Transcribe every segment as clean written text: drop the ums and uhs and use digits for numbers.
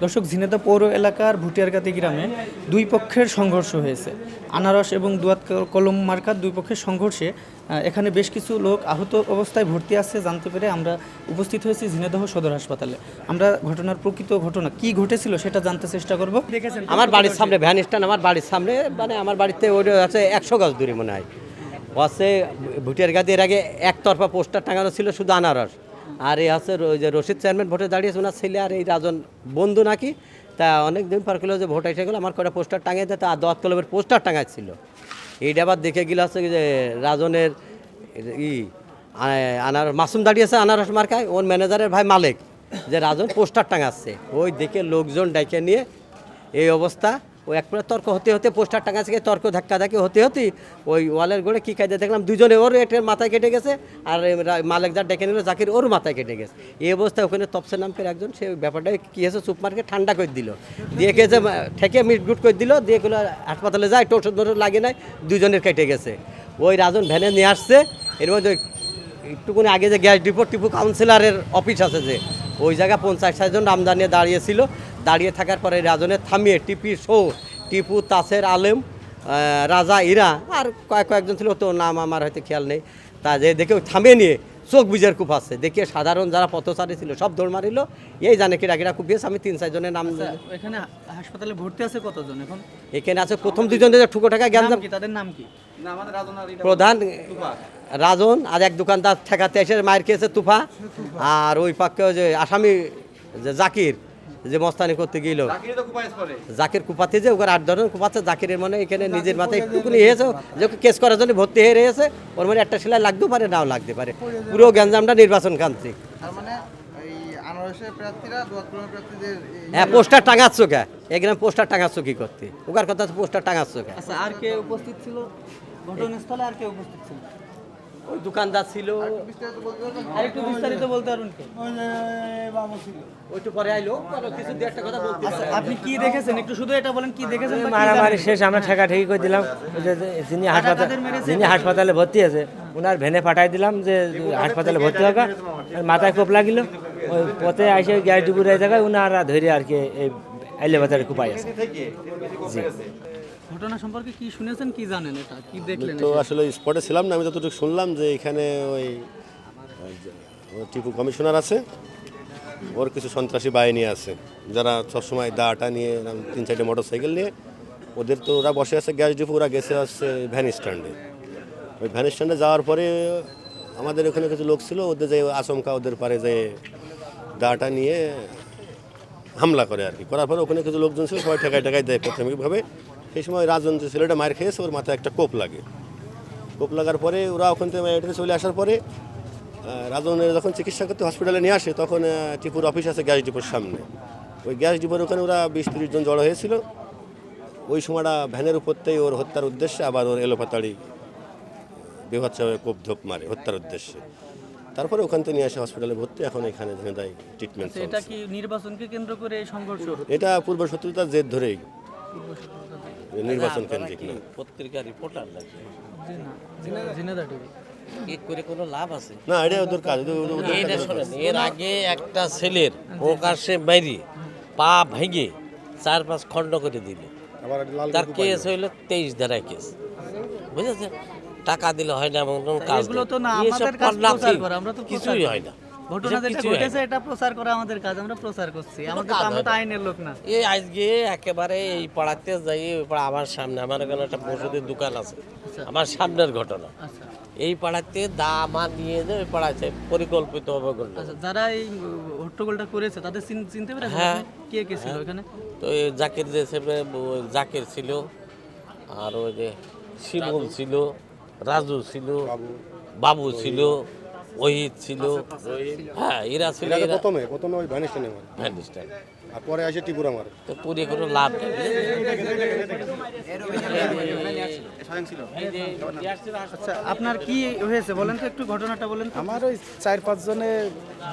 দর্শক, ঝিনাইদহ পৌর এলাকার ভুটিয়ারগাতি গ্রামে দুই পক্ষের সংঘর্ষ হয়েছে। আনারস এবং দুয়াত কলম মার্কার দুই পক্ষের সংঘর্ষে এখানে বেশ কিছু লোক আহত অবস্থায় ভর্তি আছে জানতে পেরে আমরা উপস্থিত হয়েছি ঝিনাইদহ সদর হাসপাতালে। আমরা ঘটনার প্রকৃত ঘটনা কি ঘটেছিল সেটা জানতে চেষ্টা করব। দেখেছেন আমার বাড়ির সামনে ভ্যান স্ট্যান্ড, আমার বাড়ির সামনে, মানে আমার বাড়িতে ওই আছে 100 গজ দূরে মনে হয় আছে ভুটিয়ারগাতি। এর আগে একতরফা পোস্টার টাঙানো ছিল শুধু আনারস, আর এই আছে ওই যে রশিদ চেয়ারম্যান ভোটে দাঁড়িয়েছে ওনার ছেলে আর এই রাজন বন্ধু নাকি। তা অনেক দিন পর কিলো যে ভোট এসে গেলো, আমার কটা পোস্টার টাঙিয়ে দেয়, তা দোয়াত কলমের পোস্টার টাঙাচ্ছিল। এইটা আবার দেখে গেলে হচ্ছে যে রাজনের আনার মাসুম দাঁড়িয়েছে আনারস মার্কায়, ওর ম্যানেজারের ভাই মালিক, যে রাজন পোস্টার টাঙাচ্ছে। ওই দেখে লোকজন ডেকে নিয়ে এই অবস্থা। ওই এক প্রায় তর্ক হতে হতে পোস্টার টাঙাচ্ছে, তর্ক ধাক্কাধাক্কি হতে হতে ওই ওয়ালের গোড়ে কী কায়দা দেখলাম দুজনে, ওর এটার মাথায় কেটে গেছে, আর মালিক যার ডেকে নিল জাকির, ওর মাথায় কেটে গেছে। এই অবস্থায় ওখানে তপসের নামকের একজন, সে ব্যাপারটা কী হয়েছে চুপ মার্কে ঠান্ডা করে দিল, দিয়ে গেছে ঠেকে মিটগুট করে দিল, দিয়ে গেলো হাসপাতালে যায়, ওষুধ লাগে নাই, দুজনের কেটে গেছে। ওই রাজন ভ্যানে নিয়ে আসছে। এর মধ্যে একটুকুনি আগে যে গ্যাস ডিপো টিপু কাউন্সিলরের অফিস আছে, যে ওই জায়গায় 50-60 জন আমদানি দাঁড়িয়েছিল। দাঁড়িয়ে থাকার পরে রাজনের থামিয়ে টিপি শো, টিপু, তাসের আলেম, রাজা, ইরা আর কয়েকজন ছিল, তো নাম আমার হয়তো খেয়াল নেই। তা যে দেখে থামিয়ে নিয়ে চোখ বুঝের কূপ আছে, দেখিয়ে সাধারণ যারা পথচারী ছিল সব দৌড় মারিল। এই জানে কিরা কুপিয়েছে, আমি 3-4 জনের নাম। এখানে হাসপাতালে ভর্তি আছে কতজন এখন? এখানে আছে প্রথম দুজনের ঠুকো টাকা জ্ঞান, তাদের নাম কি? প্রধান রাজন, আর এক দোকানদার ঠেকাতে এসে মায়ের খেয়েছে তুফা, আর ওই পাক্ষে যে আসামি যে জাকির, যে মস্তানি করতে গেল জাকির কুপাতে, যে ওখানে 8 ধরনের কুপাচ্ছে। জাকিরের মানে এখানে নিজের মাথায় একটুকুনি হয়েছে, যে কেস করার জন্য ভর্তি হয়ে রয়েছে। ওর মানে একটা সেলাই লাগতেও পারে, নাও লাগতে পারে। পুরো গ্যাঞ্জামটা নির্বাচন কান্ত্রিক। হ্যাঁ, পোস্টার টাঙাচ্ছ কে? এখানে পোস্টার টাঙাচ্ছ কি করতে? ওকার কথা পোস্টার টাঙাচ্ছ কে? আচ্ছা, আর কে উপস্থিত ছিল ঘটনাস্থলে? আর কে উপস্থিত ছিল? ওই দোকানদার ছিল। আর একটু বিস্তারিত বলতে পারুন কে? ওইটু পরে আইলো, কিছু দিয়ে একটা কথা বলতে। আচ্ছা, আপনি কি দেখেছেন একটু শুধু এটা বলেন, কি দেখেছেন? মারামারি শেষ, আমরা ঠেকাঠেকি করে দিলাম। যিনি হাসপাতালে ভর্তি আছে ওনার ভ্যানে পাঠাই দিলাম, যে হাসপাতালে ভর্তি হোক। মাথায় কোপ লাগিল, ওই পথে এসে গ্যাস ডিপুর এই জায়গায় ওনারা ধরে আর কি এই আইলে বাজারে কুপাই আছে। জি, ঘটনা সম্পর্কে কি শুনেছেন, কি জানেন, এটা কি দেখলেন? তো আসলে স্পটে ছিলাম না, আমি যতটুকু শুনলাম যে এখানে ওই টিপু কমিশনার আছে, ওর কিছু সন্ত্রাসী বাহিনী আছে যারা সবসময় দাটা নিয়ে 3-4টে মোটরসাইকেল নিয়ে, ওদের তো ওরা বসে আছে গ্যাস ডিপো, ওরা গেছে হচ্ছে ভ্যান স্ট্যান্ডে। ওই ভ্যান স্ট্যান্ডে যাওয়ার পরে আমাদের ওখানে কিছু লোক ছিল, ওদের যে আচমকা ওদের পারে যে দাটা নিয়ে হামলা করে আর কি। করার পরে ওখানে কিছু লোকজন ছিল, সবাই ঠেকাই দেয় প্রাথমিকভাবে। সেই সময় রাজন যে ছেলেটা মার খেয়েছে, ওর মাথায় একটা কোপ লাগে। কোপ লাগার পরে ওরা ওখান থেকে মেডিকেলে চলে আসার পরে রাজনের যখন চিকিৎসা করতে হসপিটালে নিয়ে আসে, তখন টিপুর অফিস আছে গ্যাস ডিপোর সামনে। ওই গ্যাস ডিপোর ওখানে ওরা 20-30 জন জড়ো হয়েছিল। ওই সময়টা ভ্যানের উপরতেই ওর হত্যার উদ্দেশ্যে, আবার ওর এলোপাতাড়ি বিভৎসভাবে কোপ ধোপ মারে হত্যার উদ্দেশ্যে। তারপরে ওখান থেকে নিয়ে আসে হসপিটালে ভর্তি, এখন এখানে ঝিনাইদহ ট্রিটমেন্ট। এটা কি নির্বাচনকে কেন্দ্র করে এই সংঘর্ষ? এটা পূর্ব শত্রুতার জেদ ধরেই, নির্বাচন কেন্দ্রিক না। পত্রিকা রিপোর্টার লাগে ঝিনাইদহ টিভি এক করে কোনো লাভ আছে না, এটা ওদের কাজ। এইটা শোনেন, এর আগে একটা ছেলের প্রকাশ্যে বাইরে পা ভেঙে 4-5 খণ্ড করে দিল। তার কেস হইল 23 ধারায় কেস, বুঝেছেন? টাকা দিলে হয় না, এমন কোনো কাজ এগুলো তো না এসব আমাদের কাজ করলাম প্রচার কি? করা, আমরা তো কিছুই হয় না। ঘটনা এসব যেটা কিছুই হয় না। ঘটেছে এটা প্রচার করা আমাদের কাজ, আমরা প্রচার করছি। আমাদের কাজ তো, আমরা হয় তো না। আইনের লোক না। এই আজকে একেবারে এই পাড়াতে যাই, ওই পাড়া আমার সামনে, আমার এখানে একটা ওষুধের দোকান আছে, আমার সামনের ঘটনা। আচ্ছা এই পাড়াতে দামা নিয়ে যে ওই পাড়াতে পরিকল্পিত হবে করলো। আচ্ছা, যারা এই হট্টগোলটা করেছে তাদের চিনতে পেরেছেন? হ্যাঁ। আপনি? কে কে ছিল এখানে? তো এই জাকির যে ছেলে, ওই জাকির ছিল, আর ওই যে শিমুল ছিল, রাজু ছিল, বাবু ছিল, ওহিদ ছিল, হ্যাঁ এরা ছিল। প্রথমে ওই ভ্যান স্ট্যান্ডে মারে, ভ্যান স্ট্যান্ড। আর পরে আসে টিপুরা মারে। তো পুরে কোনো লাভ নেই। আচ্ছা, আপনার কি হয়েছে বলেন তো, একটু ঘটনাটা বলেন তো। আমার ওই 4-5 জনে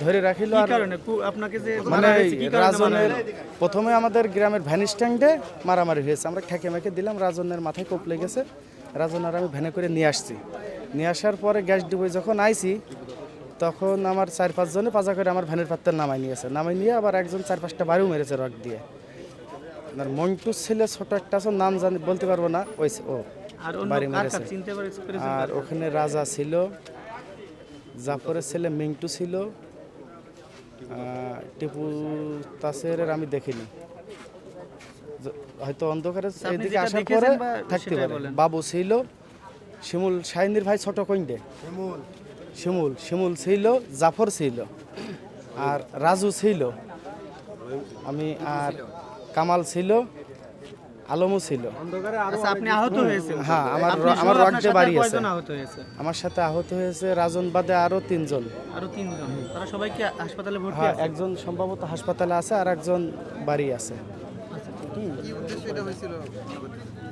ধরে রাখিল। কি আর কারণে আপনাকে যে মানে মারা হয়েছে, কি কারণে মারা রাজনের হয়েছে? প্রথমে আমাদের গ্রামের ভ্যান স্ট্যান্ডে মারামারি হয়েছে, আমরা ঠেকে মেকে দিলাম, রাজনের মাথায় কোপ লেগেছে। রাজন আর আমি ভ্যানে করে নিয়ে আসছি। নিয়ে আসার পরে গ্যাস ডিপোয় যখন আইছি, তখন আমার 4-5 জনে পাজা করে আমার ভ্যানের পাত্তে নামাই নিয়েছে, নামাই নিয়ে আবার একজন 4-5টা বাড়িও মেরেছে রড দিয়ে। আপনার মন্টুর ছেলে ছোট একটা আছে, নাম জানি বলতে পারবো না, ওই ও আর অন্য বাড়ি কার মেরেছে। কার চিনতে পেরেছেন? আর ওখানে রাজা ছিল, জাফরের ছেলে মিন্টু ছিল, টিপু তাসেরের আমি দেখিনি, হয়তো অন্ধকারে আপনি এদিকে যেটা আসার দেখেছেন পরে বা থাকতে সেটাই পারে। বলেন। বাবু ছিল, শিমুল শাহিনীর ভাই ছোট কইন্ডে, শিমুল ছিল, জাফর ছিল, আর রাজু ছিল, আমি আর কামাল ছিল, আলমও ছিল। আচ্ছা, আপনি আহত হয়েছেন? হ্যাঁ, আপনি সহ আমার আপনার রক্তে সাথে বাড়ি আর আছে। কয়জন আহত হয়েছে? আমার সাথে আহত হয়েছে রাজন বাদে আরো 3 জন। আরো 3 জন। তারা সবাই কি হাসপাতালে ভর্তি হ্যাঁ, আছে? একজন সম্ভবত হাসপাতালে আছে আর একজন বাড়ি আছে।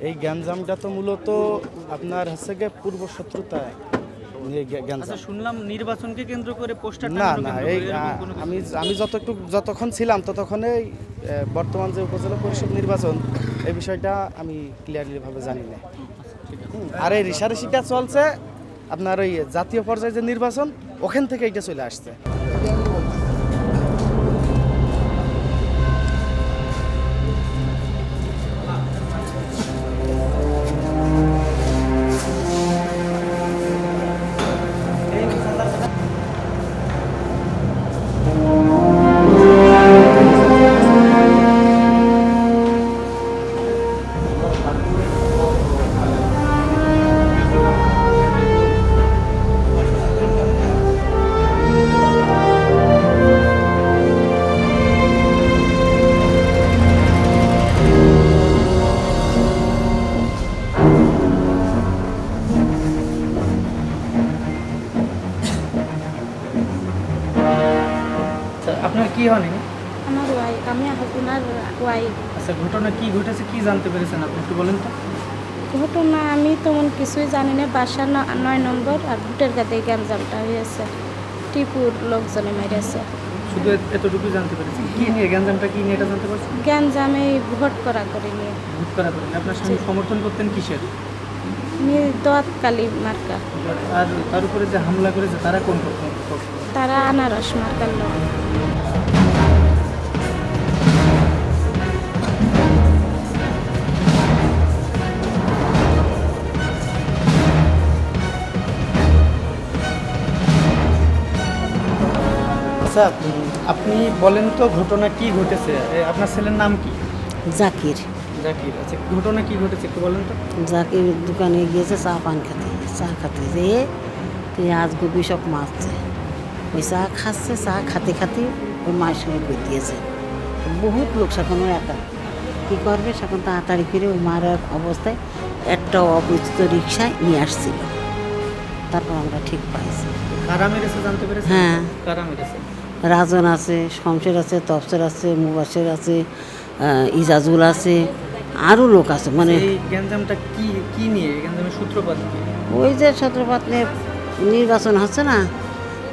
এই গ্যাঞ্জামটা তো মূলত আপনার হচ্ছে গিয়ে পূর্ব শত্রুতা নিয়ে আচ্ছা, গ্যাঞ্জাম। শুনলাম নির্বাচনকে কেন্দ্র করে পোস্টার না টাঙানো না, কেন্দ্র এই করে এরকম কোনো কিছু? আমি যতক্ষণ ছিলাম ততক্ষণে বর্তমান যে উপজেলা পরিষদ নির্বাচন এই বিষয়টা আমি ক্লিয়ারলি ভাবে জানি না। আর এই রিসারেসিটা চলছে আপনার ওই জাতীয় পর্যায়ে যে নির্বাচন, ওখান থেকে এটা চলে আসছে। আচ্ছা, আপনার কি হন ইনি? আমার ওয়াই, আমি ওনার ওয়াই। আচ্ছা, ঘটনা কি ঘটেছে, কি জানতে পেরেছেন আপনি একটু বলেন তো? ঘটনা আমি তেমন কিছুই জানি না। বাসা 9 নম্বর আর ভোটের কাছে গ্যাঞ্জামটা হয়েছে, টিপুর লোকজনে মেরেছে। শুধু এতটুকু জানতে পেরেছেন? কি নিয়ে গ্যাঞ্জামটা, কি নিয়ে এটা জানতে পারছেন? গ্যাঞ্জামে ভোট করা করে নিয়ে ভোট করা করেন। আপনার স্বামী সমর্থন করতেন কিসের? দোয়াত কালী মার্কা, আর তার উপরে যে হামলা করেছে তারা কোন পক্ষ? তারা আনারস মার্কার লোক। আচ্ছা, আপনি বলেন তো ঘটনা কি ঘটেছে? আপনার ছেলের নাম কি? জাকির। জাকির। আচ্ছা, ঘটনা কি ঘটেছে একটু বলেন তো? জাকির দোকানে গিয়েছে চা পান খেতে, চা খেতে যেয়ে পেঁয়াজ গোবি সব মারছে। ওই চা খাচ্ছে, চা খাতে খাতে ওই মায়ের সঙ্গে করে দিয়েছে। বহুত লোক সেখানে একা কী করবে, সেখান তাড়াতাড়ি করে ওই মারার অবস্থায় একটা অপরিচিত রিক্সায় নিয়ে আসছিল। তারপর আমরা ঠিক পাইছি। কারা মেরেছে জানতে পেরেছেন? হ্যাঁ। কারা মেরেছে? রাজন আছে, শমশের আছে, তফসের আছে, মুবাসের আছে, ইজাজুল আছে, আরও লোক আছে। মানে এই গ্যাঞ্জামটা কি কি নিয়ে? এই গ্যাঞ্জামের সূত্রপাত কি? ওই যে ছত্রপাতনে নির্বাচন হচ্ছে না,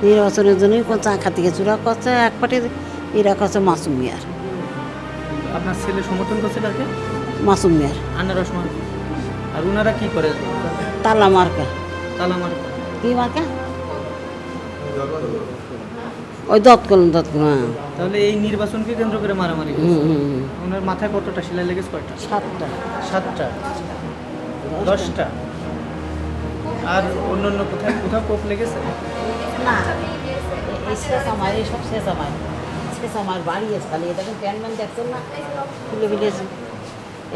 নির্বাচনের জন্যই কোন চা খাতে গিয়ে চূড়া করছে এক পাটে, এরা করছে মাসুম মিয়ার। আপনার ছেলে সমর্থন করছে কাকে? মাসুম মিয়ার আনারস মার্কা। আর উনারা কি করে? তালা মার্কা। তালা মার্কা। কি মার্কা? ওই দৎকলম হ্যাঁ। তাহলে এই নির্বাচনকে কেন্দ্র করে মারামারি হুম হয়েছে। হুম হুম। ওনার মাথায় কতটা সেলাই লেগেছে? কয়টা? 7টা। 7টা? 10টা? আর অন্যান্য কোথায় কোথাও কোপ লেগেছে? না, এই শেষ আমার, এই সব শেষ আমার বাড়ি এসে খালি এই দেখেন প্যান্ট ম্যান দেখছেন না, খুলে ফেলেছে।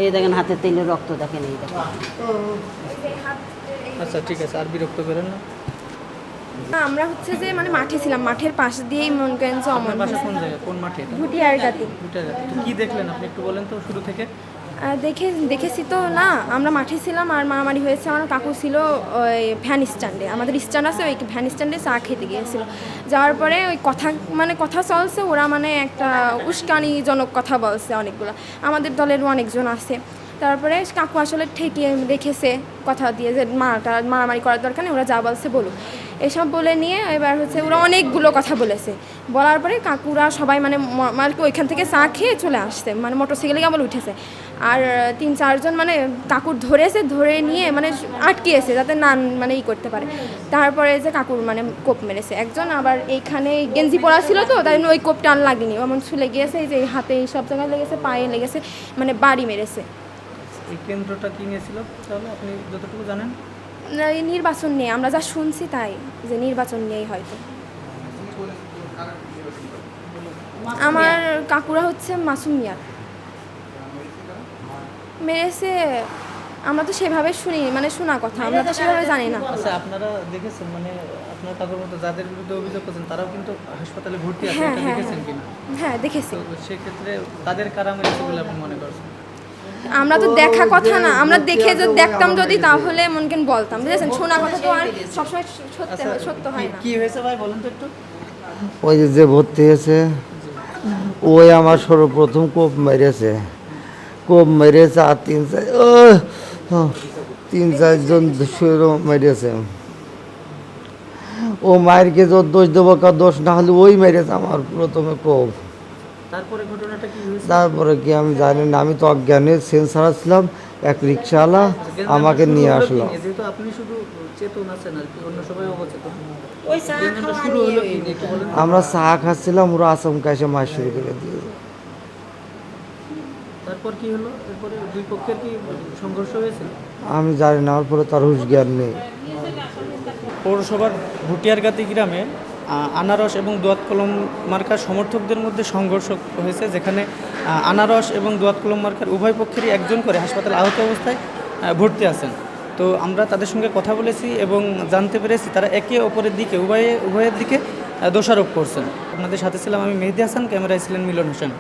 এই দেখেন হাতে তেলের রক্ত দেখেন, এই দেখেন। আচ্ছা, ঠিক আছে, আর বিরক্ত করেন না। আমরা হচ্ছে যে মানে মাঠে ছিলাম, মাঠের পাশ দিয়েই মনে করেন যে আপনার বাসা কোন জায়গায়, কোন মাঠে এটা? ভুটিয়ার গাতি তো কি দেখলেন আপনি একটু বলেন তো শুরু থেকে? দেখেছি তো না, আমরা মাঠে ছিলাম আর মারামারি হয়েছে। আমার কাকু ছিল ওই ভ্যান স্ট্যান্ডে, আমাদের স্ট্যান্ড আছে, ওই ভ্যান স্ট্যান্ডে চা খেতে গিয়েছিল। যাওয়ার পরে ওই কথা চলছে, ওরা মানে একটা উস্কানিজনক কথা বলছে অনেকগুলো। আমাদের দলেরও অনেকজন আছে। তারপরে কাকু আসলে ঠেকিয়ে রেখেছে কথা দিয়ে যে মারামারি করার দরকার নেই, ওরা যা বলছে বলুক। এসব বলে নিয়ে এবার হচ্ছে ওরা অনেকগুলো কথা বলেছে, বলার পরে কাকুরা সবাই মানে ওইখান থেকে চা খেয়ে চলে আসছে, মানে মোটরসাইকেলে কেবল উঠেছে। আর 3-4 জন মানে কাকুর ধরেছে, ধরে নিয়ে মানে আটকিয়েছে যাতে না মানে করতে পারে। তারপরে যে কাকুর মানে কোপ মেরেছে একজন, আবার এইখানে গেঞ্জি পরা ছিল তো তাই ওই কোপটা আর লাগেনি, এমন ছুলে গিয়েছে, এই যে হাতে এই সব জায়গায় লেগেছে, পায়ে লেগেছে, মানে বাড়ি মেরেছে। এই কেন্দ্রটা কি নিয়েছিল তাহলে আপনি যতটুকু জানেন? এই নির্বাচন নিয়ে আমরা যা শুনছি তাই, যে নির্বাচন নিয়েই হয়তো। আমার কাকুরা হচ্ছে মাসুম মিয়া মেরেছে, আমরা তো সেভাবে শুনি, মানে শোনা কথা, আমরা তো সেভাবে জানি না। আচ্ছা, আপনারা দেখেছেন মানে আপনার কাকুর মতো যাদের বিরুদ্ধে অভিযোগ করছেন তারাও কিন্তু হাসপাতালে ভর্তি আছে, হ্যাঁ, এটা হ্যাঁ, দেখেছেন কিনা? হ্যাঁ দেখেছি। তো সেক্ষেত্রে তাদের কারা মেরেছে বলে আপনি মনে করছেন? আমরা তো দেখা কথা না, আমরা দেখে যদি দেখতাম যদি তাহলে মনে কেন বলতাম, বুঝেছেন? শোনা কথা তো আর সবসময় সত্য হয় না। কি হয়েছে ভাই বলেন তো একটু। ওই যে ভর্তি হয়েছে ওই আমার সর্বপ্রথম কোপ মেরেছে আর 3-4 জন মেরেছে। ও মায়েরকে যত দোষ দেবো কার দোষ না হলে ওই মেরেছে আমার প্রথমে কোপ। তারপরে ঘটনাটা কি হয়েছে? তারপরে কি আমি জানি না, আমি তো অজ্ঞানে সেন্সার ছিলাম, এক রিক্সাওয়ালা আমাকে নিয়ে আসলো। যেহেতু আপনি শুধু চেতন আছেন আর কি, অন্য সবাই অবচেতন। গেঞ্জামটা শুরু হলো কি দিয়ে একটু বলেন। আমরা চা খাচ্ছিলাম, ওরা আচমকা এসে মাছ শুরু করে দিয়ে। তারপর কি হলো? এরপরে দুই পক্ষের কি সংঘর্ষ হয়েছে? আমি জানি না, আমার পরে তার হুঁশ জ্ঞান নেই। পৌরসভার ভুটিয়ারগাতি গ্রামে আনারস এবং দোয়াত কলম মার্কার সমর্থকদের মধ্যে সংঘর্ষ হয়েছে, যেখানে আনারস এবং দোয়াত কলম মার্কার উভয় পক্ষেরই একজন করে হাসপাতালে আহত অবস্থায় ভর্তি আছেন। তো আমরা তাদের সঙ্গে কথা বলেছি এবং জানতে পেরেছি তারা একে অপরের দিকে উভয়ের দিকে দোষারোপ করছেন। আপনাদের সাথে ছিলাম আমি মেহেদি হাসান, ক্যামেরায় ছিলেন মিলন হোসেন।